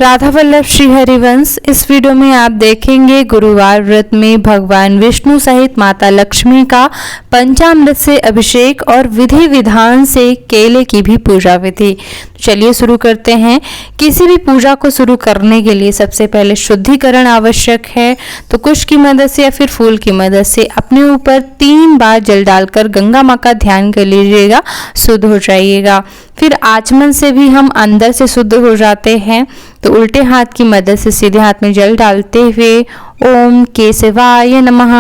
राधा वल्लभ श्री हरिवंश। इस वीडियो में आप देखेंगे गुरुवार व्रत में भगवान विष्णु सहित माता लक्ष्मी का पंचामृत से अभिषेक और विधि विधान से केले की भी पूजा विधि। चलिए शुरू करते हैं। किसी भी पूजा को शुरू करने के लिए सबसे पहले शुद्धिकरण आवश्यक है। तो कुश की मदद से या फिर फूल की मदद से अपने ऊपर 3 बार जल डालकर गंगा माँ का ध्यान कर लीजिएगा, शुद्ध हो जाइएगा। फिर आचमन से भी हम अंदर से शुद्ध हो जाते हैं। तो उल्टे हाथ की मदद से सीधे हाथ में जल डालते हुए ओम केशवाय नमः,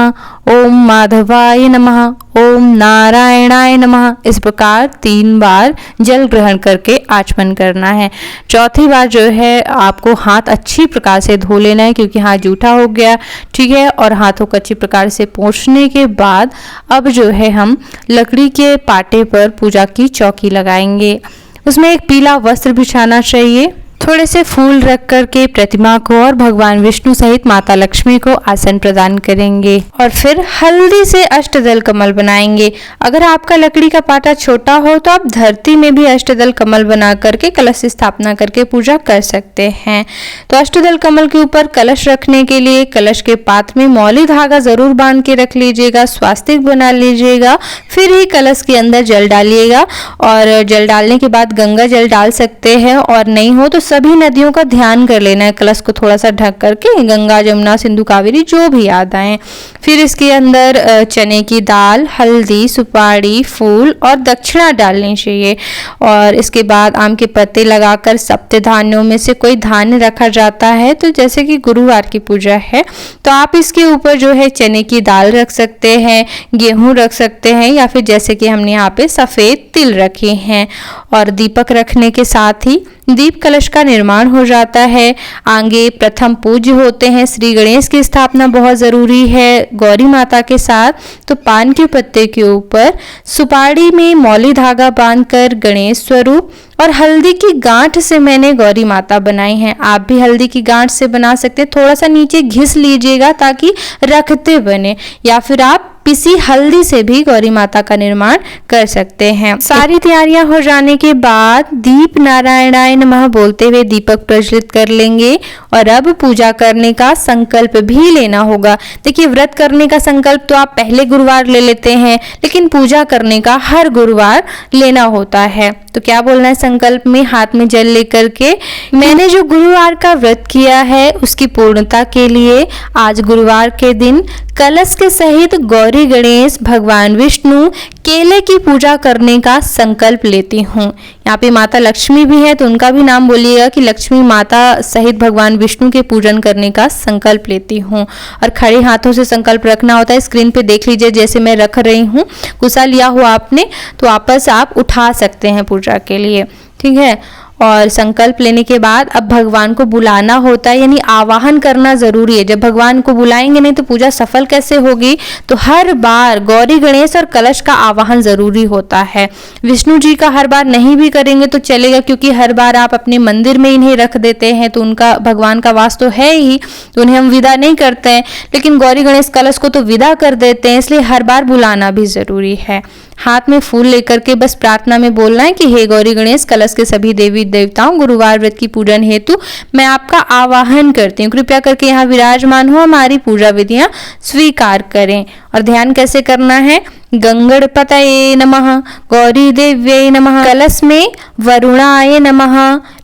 ओम माधवाय नमः, ओम नारायणाय नमः, इस प्रकार 3 बार जल ग्रहण करके आचमन करना है। चौथी बार जो है आपको हाथ अच्छी प्रकार से धो लेना है, क्योंकि हाथ जूठा हो गया, ठीक है। और हाथों को अच्छी प्रकार से पोंछने के बाद अब जो है हम लकड़ी के पाटे पर पूजा की चौकी लगाएंगे। उसमें एक पीला वस्त्र बिछाना चाहिए। थोड़े से फूल रख करके प्रतिमा को और भगवान विष्णु सहित माता लक्ष्मी को आसन प्रदान करेंगे और फिर हल्दी से अष्टदल कमल बनाएंगे। अगर आपका लकड़ी का पाटा छोटा हो तो आप धरती में भी अष्टदल कमल बना करके कलश स्थापना करके पूजा कर सकते हैं। तो अष्टदल कमल के ऊपर कलश रखने के लिए कलश के पात्र में मौली धागा जरूर बांध के रख लीजिएगा, स्वास्तिक बना लीजिएगा, फिर ही कलश के अंदर जल डालिएगा। और जल डालने के बाद गंगा जल डाल सकते हैं, और नहीं हो तो सभी नदियों का ध्यान कर लेना है। कलश को थोड़ा सा ढक करके गंगा, जमुना, सिंधु, कावेरी जो भी याद आए। फिर इसके अंदर चने की दाल, हल्दी, सुपारी, फूल और दक्षिणा डालनी चाहिए। और इसके बाद आम के पत्ते लगाकर सप्त धान्यों में से कोई धान्य रखा जाता है। तो जैसे कि गुरुवार की पूजा है तो आप इसके ऊपर जो है चने की दाल रख सकते हैं, गेहूं रख सकते हैं, या फिर जैसे कि हमने यहाँ पे सफेद तिल रखे हैं। और दीपक रखने के साथ ही दीप कलश का निर्माण हो जाता है। आगे प्रथम पूज्य होते हैं श्री गणेश की स्थापना बहुत जरूरी है गौरी माता के साथ। तो पान के पत्ते के ऊपर सुपारी में मौली धागा बांधकर गणेश स्वरूप और हल्दी की गांठ से मैंने गौरी माता बनाई है। आप भी हल्दी की गांठ से बना सकते हैं। थोड़ा सा नीचे घिस लीजिएगा ताकि रखते बने, या फिर आप पिसी हल्दी से भी गौरी माता का निर्माण कर सकते हैं। सारी तैयारियां हो जाने के बाद दीप नारायणाय नमः बोलते हुए दीपक प्रज्वलित कर लेंगे। और अब पूजा करने का संकल्प भी लेना होगा। देखिए, व्रत करने का संकल्प तो आप पहले गुरुवार ले लेते हैं, लेकिन पूजा करने का हर गुरुवार लेना होता है। तो क्या बोलना है संकल्प में? हाथ में जल लेकर के मैंने जो गुरुवार का व्रत किया है उसकी पूर्णता के लिए आज गुरुवार के दिन कलश के सहित गौरी गणेश भगवान विष्णु केले की पूजा करने का संकल्प लेती हूँ। यहाँ पे माता लक्ष्मी भी है तो उनका भी नाम बोलिएगा कि लक्ष्मी माता सहित भगवान विष्णु के पूजन करने का संकल्प लेती हूँ। और खड़े हाथों से संकल्प रखना होता है। स्क्रीन पे देख लीजिए जैसे मैं रख रही हूँ। गुस्सा लिया हुआ आपने तो वापस आप उठा सकते हैं पूजा के लिए, ठीक है। और संकल्प लेने के बाद अब भगवान को बुलाना होता है, यानी आवाहन करना जरूरी है। जब भगवान को बुलाएंगे नहीं तो पूजा सफल कैसे होगी? तो हर बार गौरी गणेश और कलश का आवाहन जरूरी होता है। विष्णु जी का हर बार नहीं भी करेंगे तो चलेगा, क्योंकि हर बार आप अपने मंदिर में इन्हें रख देते हैं तो उनका भगवान का वास तो है ही, तो उन्हें हम विदा नहीं करते हैं। लेकिन गौरी गणेश कलश को तो विदा कर देते हैं, इसलिए हर बार बुलाना भी जरूरी है। हाथ में फूल लेकर के बस प्रार्थना में बोलना है कि हे गौरी गणेश कलश के सभी देवी देवताओं, गुरुवार व्रत की पूजन हेतु मैं आपका आवाहन करती हूँ, कृपया करके यहाँ विराजमान हो, हमारी पूजा विधियां स्वीकार करें। और ध्यान कैसे करना है? गंगणपतये नमः, गौरी देव्यै नमः, कलश में वरुणाय नमः,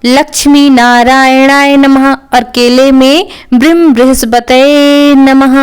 लक्ष्मी नारायणाय नमः और केले में ब्रह्म बृहस्पतये नमः।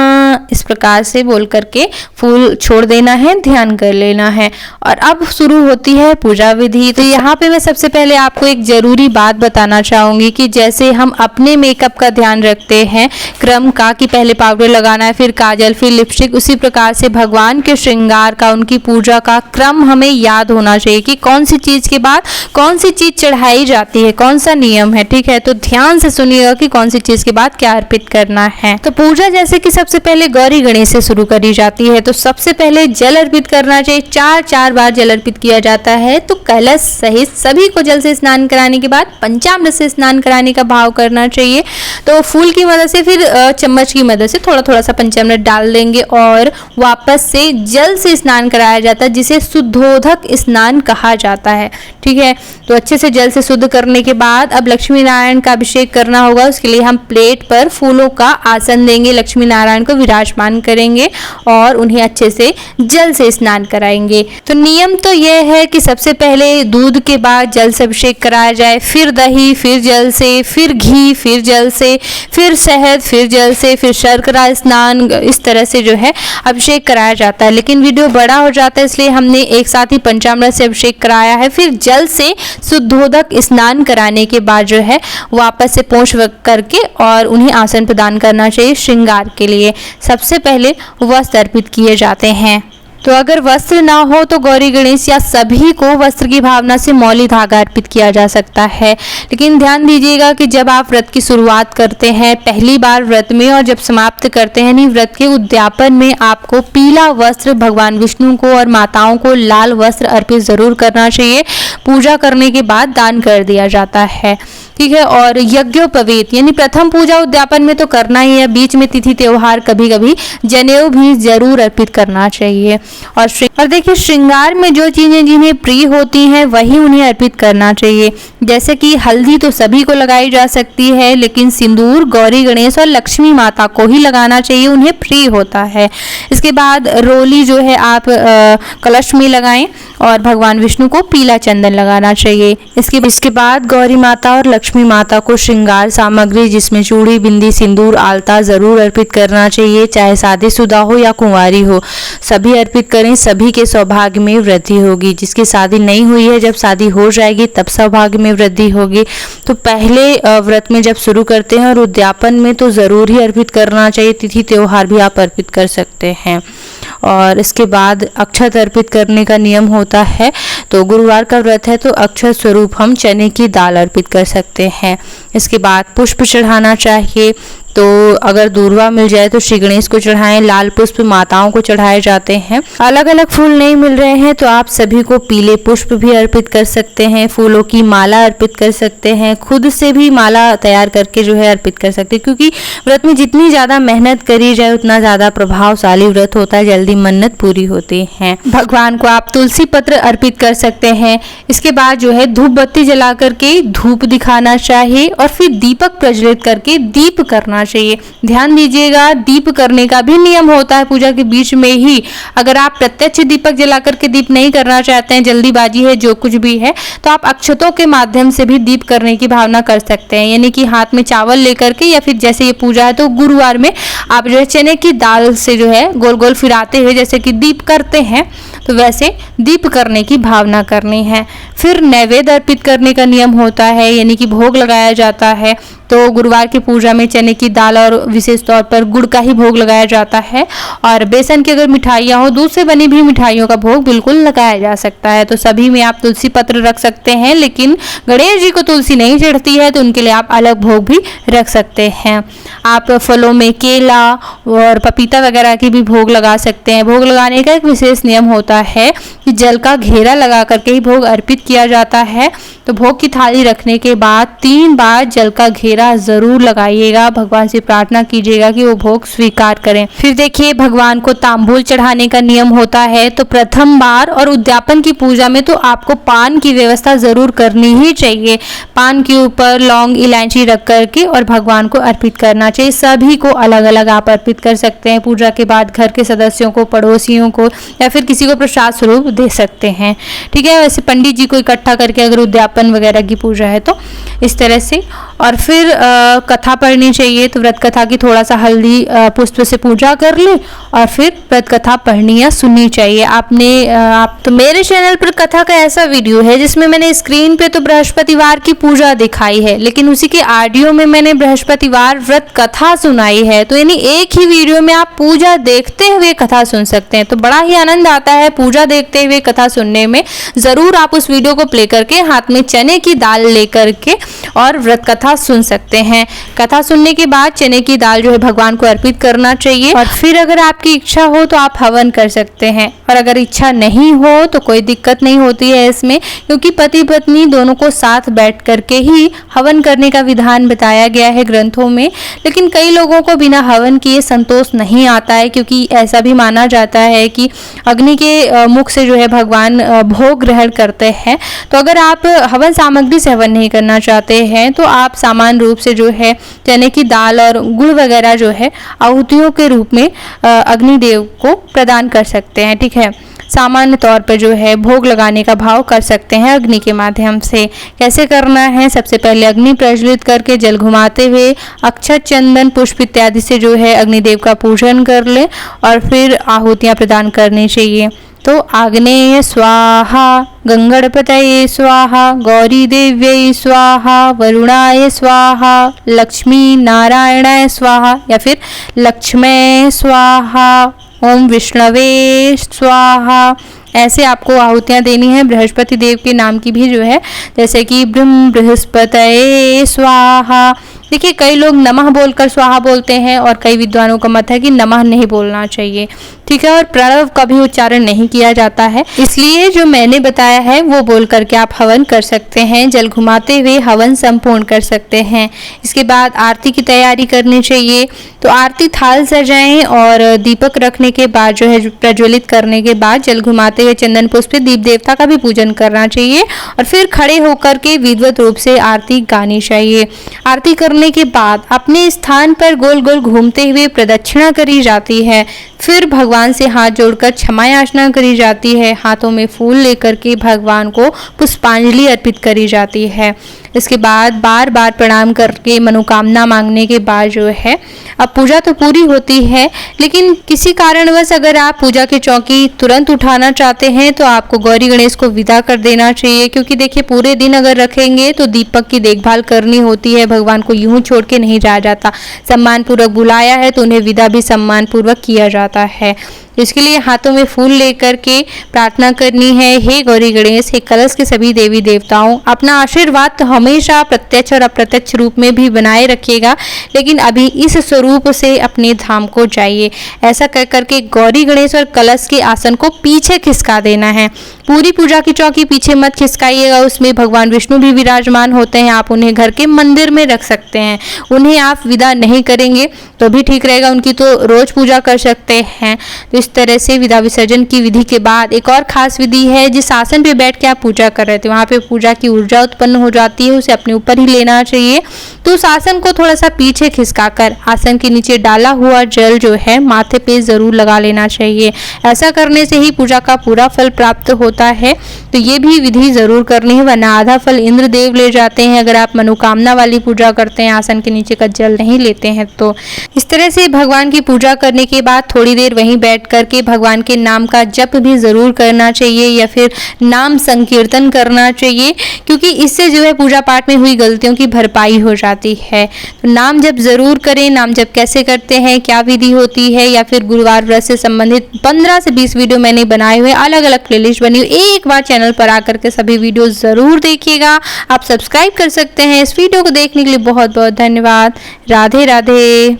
इस प्रकार से बोल करके फूल छोड़ देना है, ध्यान कर लेना है। और अब शुरू होती है पूजा विधि। तो यहाँ पे मैं सबसे पहले आपको एक जरूरी बात बताना चाहूंगी कि जैसे हम अपने मेकअप का ध्यान रखते हैं क्रम का, कि पहले पाउडर लगाना है, फिर काजल, फिर लिपस्टिक, उसी प्रकार से भगवान के श्रृंगार का, उनकी पूजा का क्रम हमें याद होना चाहिए कि कौन सी चीज के बाद कौन सी चीज चढ़ाई जाती है, कौन सा नियम है, ठीक है। तो ध्यान से सुनिएगा कि कौन सी चीज के बाद क्या अर्पित करना है। तो पूजा जैसे कि सबसे पहले गौरी गणेश से शुरू करी जाती है, तो सबसे पहले जल अर्पित करना चाहिए। 4 बार जल अर्पित किया जाता है। तो कलश सहित सभी को जल से स्नान कराने के बाद पंचामृत से स्नान कराने का भाव करना चाहिए। तो फूल की मदद से, फिर चम्मच की मदद से थोड़ा थोड़ा सा पंचामृत डाल देंगे और वापस से जल से स्नान कराया जाता है, जिसे शुद्धोदक स्नान कहा जाता है, ठीक है। तो अच्छे से जल से शुद्ध करने के बाद अब लक्ष्मी नारायण का अभिषेक करना होगा। उसके लिए हम प्लेट पर फूलों का आसन देंगे, लक्ष्मी नारायण को विराजमान करेंगे और उन्हें अच्छे से जल से स्नान कराएंगे। तो नियम तो यह है कि सबसे पहले दूध के बाद जल से अभिषेक कराया जाए, फिर दही, फिर जल से, फिर घी, फिर जल से, फिर शहद, फिर जल से, फिर शर्करा स्नान, इस तरह से जो है अभिषेक कराया जाता है। लेकिन वीडियो बड़ा हो जाता है इसलिए हमने एक साथ ही पंचामृत से अभिषेक कराया है। फिर जल से शुद्धोदक स्नान कराने के बाद जो है वापस से पोंछ करके और उन्हें आसन प्रदान करना चाहिए। श्रृंगार के लिए सबसे पहले वस्त्र अर्पित किए जाते हैं। तो अगर वस्त्र ना हो तो गौरी गणेश या सभी को वस्त्र की भावना से मौली धागा अर्पित किया जा सकता है। लेकिन ध्यान दीजिएगा कि जब आप व्रत की शुरुआत करते हैं पहली बार व्रत में और जब समाप्त करते हैं नहीं व्रत के उद्यापन में, आपको पीला वस्त्र भगवान विष्णु को और माताओं को लाल वस्त्र अर्पित जरूर करना चाहिए। पूजा करने के बाद दान कर दिया जाता है, ठीक है। और यज्ञोपवीत यानी प्रथम पूजा उद्यापन में तो करना ही है, बीच में तिथि त्योहार कभी कभी जनेऊ भी जरूर अर्पित करना चाहिए। और देखिए श्रृंगार में जो चीजें जिन्हें प्रिय होती हैं वही उन्हें अर्पित करना चाहिए। जैसे कि हल्दी तो सभी को लगाई जा सकती है, लेकिन सिंदूर गौरी गणेश और लक्ष्मी माता को ही लगाना चाहिए, उन्हें प्रिय होता है। इसके बाद रोली जो है आप कलश में लगाएं और भगवान विष्णु को पीला चंदन लगाना चाहिए। इसके बाद गौरी माता और लक्ष्मी माता को श्रृंगार सामग्री जिसमें चूड़ी, बिंदी, सिंदूर, आलता जरूर अर्पित करना चाहिए, चाहे शादीशुदा हो या कुंवारी हो, सभी अर्पित करें। सभी के सौभाग्य में वृद्धि होगी। जिसकी शादी नहीं हुई है, जब शादी हो जाएगी तब सौभाग्य में वृद्धि होगी। तो पहले व्रत में जब शुरू करते हैं और उद्यापन में तो ज़रूर ही अर्पित करना चाहिए। तिथि त्योहार भी आप अर्पित कर सकते हैं। और इसके बाद अक्षत अर्पित करने का नियम होता है। तो गुरुवार का व्रत है तो अक्षत स्वरूप हम चने की दाल अर्पित कर सकते हैं। इसके बाद पुष्प चढ़ाना चाहिए। तो अगर दूर्वा मिल जाए तो श्री गणेश को चढ़ाएं, लाल पुष्प माताओं को चढ़ाए जाते हैं। अलग अलग फूल नहीं मिल रहे हैं तो आप सभी को पीले पुष्प भी अर्पित कर सकते हैं, फूलों की माला अर्पित कर सकते हैं, खुद से भी माला तैयार करके जो है अर्पित कर सकते हैं। क्योंकि व्रत में जितनी ज़्यादा मेहनत करी जाए उतना ज़्यादा प्रभावशाली व्रत होता है, जल्दी मन्नत पूरी होती है। भगवान को आप तुलसी पत्र अर्पित कर सकते हैं। इसके बाद जो है धूप बत्ती जला करके धूप दिखाना चाहिए और फिर दीपक प्रज्वलित करके दीप करना चाहिए। ध्यान दीजिएगा दीप करने का भी नियम होता है पूजा के बीच में ही। अगर आप प्रत्यक्ष दीपक जला करके दीप नहीं करना चाहते हैं, जल्दीबाजी है, जो कुछ भी है, तो आप अक्षतों के माध्यम से भी दीप करने की भावना कर सकते हैं। यानी कि हाथ में चावल लेकर के या फिर जैसे ये पूजा है तो गुरुवार में आप जो है चने की दाल से जो है गोल गोल फिराते हुए जैसे कि दीप करते हैं तो वैसे दीप करने की भावना करनी है। फिर नैवेद्य अर्पित करने का नियम होता है, यानी कि भोग लगाया जाता है। तो गुरुवार की पूजा में चने की दाल और विशेष तौर पर गुड़ का ही भोग लगाया जाता है। और बेसन की अगर मिठाइयाँ हो, दूध से बनी भी मिठाइयों का भोग बिल्कुल लगाया जा सकता है। तो सभी में आप तुलसी पत्र रख सकते हैं, लेकिन गणेश जी को तुलसी नहीं चढ़ती है तो उनके लिए आप अलग भोग भी रख सकते हैं। आप फलों में केला और पपीता वगैरह की भी भोग लगा सकते हैं। भोग लगाने का एक विशेष नियम होता है कि जल का घेरा लगा करके ही भोग अर्पित किया जाता है। तो भोग की थाली रखने के बाद 3 बार जल का घेरा जरूर लगाइएगा। भगवान से प्रार्थना कीजिएगा कि वो भोग स्वीकार करें। फिर देखिए भगवान को तांबूल चढ़ाने का नियम होता है। तो प्रथम बार और उद्यापन की पूजा में तो आपको पान की व्यवस्था जरूर करनी ही चाहिए। पान के ऊपर लौंग, इलायची रख करके और भगवान को अर्पित करना चाहिए। सभी को अलग अलग आप अर्पित कर सकते हैं। पूजा के बाद घर के सदस्यों को, पड़ोसियों को या फिर किसी को प्रसाद स्वरूप दे सकते हैं, ठीक है। वैसे पंडित जी को इकट्ठा करके अगर उद्यापन वगैरह की पूजा है तो इस तरह से। और फिर कथा पढ़नी चाहिए। तो व्रत कथा की थोड़ा सा हल्दी पुष्प से पूजा कर ले और फिर व्रत कथा पढ़नी या सुननी चाहिए। आप तो मेरे चैनल पर कथा का ऐसा वीडियो है जिसमें मैंने स्क्रीन पे तो बृहस्पतिवार की पूजा दिखाई है, लेकिन उसी के ऑडियो में मैंने बृहस्पतिवार व्रत कथा सुनाई है। तो यानी एक ही वीडियो में आप पूजा देखते हुए कथा सुन सकते हैं। तो बड़ा ही आनंद आता है पूजा देखते हुए कथा सुनने में। जरूर आप उस वीडियो को प्ले करके हाथ में चने की दाल लेकर के और व्रत कथा सुन सकते हैं। कथा सुनने के बाद चने की दाल जो है भगवान को अर्पित करना चाहिए। और फिर अगर आपकी इच्छा हो तो आप हवन कर सकते हैं, और अगर इच्छा नहीं हो तो कोई दिक्कत नहीं होती है इसमें, क्योंकि पति पत्नी दोनों को साथ बैठ करके ही हवन करने का विधान बताया गया है ग्रंथों में। लेकिन कई लोगों को बिना हवन किए संतोष नहीं आता है, क्योंकि ऐसा भी माना जाता है कि अग्नि के मुख से जो है भगवान भोग ग्रहण करते हैं। तो अगर आप हवन सामग्री से हवन नहीं करना चाहते हैं तो आप सामान्य रूप से जो है चने की दाल और गुड़ वगैरह जो है आहुतियों के रूप में अग्निदेव को प्रदान कर सकते हैं। ठीक है, सामान्य तौर पर जो है भोग लगाने का भाव कर सकते हैं अग्नि के माध्यम से। कैसे करना है? सबसे पहले अग्नि प्रज्वलित करके जल घुमाते हुए अक्षत, चंदन, पुष्प इत्यादि से जो है अग्निदेव का पूजन कर ले और फिर आहुतियाँ प्रदान करनी चाहिए। तो आग्नेय स्वाहा, गंगणपतये स्वाहा, गौरी देव्यै स्वाहा, वरुणाय स्वाहा, लक्ष्मी नारायणाय स्वाहा या फिर लक्ष्मै स्वाहा, ओम विष्णवे स्वाहा। ऐसे आपको आहुतियाँ देनी है। बृहस्पति देव के नाम की भी जो है, जैसे कि ब्रह्म बृहस्पतये स्वाहा। देखिए, कई लोग नमः बोलकर स्वाहा बोलते हैं और कई विद्वानों का मत है कि नमः नहीं बोलना चाहिए। ठीक है, और प्रणव का भी उच्चारण नहीं किया जाता है, इसलिए जो मैंने बताया है वो बोल करके आप हवन कर सकते हैं। जल घुमाते हुए हवन संपूर्ण कर सकते हैं। इसके बाद आरती की तैयारी करनी चाहिए। तो आरती थाल सजाएं और दीपक रखने के बाद जो है प्रज्वलित करने के बाद जल घुमाते हुए चंदन पुष्प दीप देवता का भी पूजन करना चाहिए और फिर खड़े होकर के विधिवत रूप से आरती गानी चाहिए। आरती करने के बाद अपने स्थान पर गोल गोल घूमते हुए प्रदक्षिणा करी जाती है। फिर भगवान से हाथ जोड़कर क्षमा याचना करी जाती है। हाथों में फूल लेकर के भगवान को पुष्पांजलि अर्पित करी जाती है। इसके बाद बार बार प्रणाम करके मनोकामना मांगने के बाद जो है अब पूजा तो पूरी होती है, लेकिन किसी कारणवश अगर आप पूजा की चौकी तुरंत उठाना चाहते हैं तो आपको गौरी गणेश को विदा कर देना चाहिए, क्योंकि देखिए पूरे दिन अगर रखेंगे तो दीपक की देखभाल करनी होती है। भगवान को यूं छोड़ के नहीं जाया जाता। सम्मानपूर्वक बुलाया है तो उन्हें विदा भी सम्मानपूर्वक किया जाता है। इसके लिए हाथों में फूल लेकर के प्रार्थना करनी है, हे गौरी गणेश, हे कलश के सभी देवी देवताओं, अपना आशीर्वाद तो हमेशा प्रत्यक्ष और अप्रत्यक्ष रूप में भी बनाए रखिएगा, लेकिन अभी इस स्वरूप से अपने धाम को जाइए। ऐसा कर करके गौरी गणेश और कलश के आसन को पीछे खिसका देना है। पूरी पूजा की चौकी पीछे मत खिसकाइएगा, उसमें भगवान विष्णु भी विराजमान होते हैं। आप उन्हें घर के मंदिर में रख सकते हैं। उन्हें आप विदा नहीं करेंगे तो भी ठीक रहेगा, उनकी तो रोज पूजा कर सकते हैं। तो इस तरह से विदा विसर्जन की विधि के बाद एक और खास विधि है। जिस आसन पे बैठ के आप पूजा कर रहे थे वहाँ पे पूजा की ऊर्जा उत्पन्न हो जाती है, उसे अपने ऊपर ही लेना चाहिए। तो उस आसन को थोड़ा सा पीछे खिसकाकर आसन के नीचे डाला हुआ जल जो है माथे पे जरूर लगा लेना चाहिए। ऐसा करने से ही पूजा का पूरा फल प्राप्त होता है। तो ये भी विधि जरूर करनी है, वरना आधा फल इंद्र देव ले जाते हैं अगर आप मनोकामना वाली पूजा करते हैं, आसन के नीचे का जल नहीं लेते हैं। तो इस तरह से भगवान की पूजा करने के बाद थोड़ी देर वहीं बैठ करके भगवान के नाम का जप भी जरूर करना चाहिए या फिर नाम संकीर्तन करना चाहिए, क्योंकि इससे जो है पूजा पाठ में हुई गलतियों की भरपाई हो जाती है। तो नाम जप जरूर करें। नाम जप कैसे करते हैं, क्या विधि होती है, या फिर गुरुवार व्रत से संबंधित 15 से 20 वीडियो मैंने बनाए हुए, अलग अलग प्लेलिस्ट बनी हुई। एक बार चैनल पर आकर के सभी वीडियो जरूर देखिएगा। आप सब्सक्राइब कर सकते हैं। इस वीडियो को देखने के लिए बहुत बहुत धन्यवाद। राधे राधे।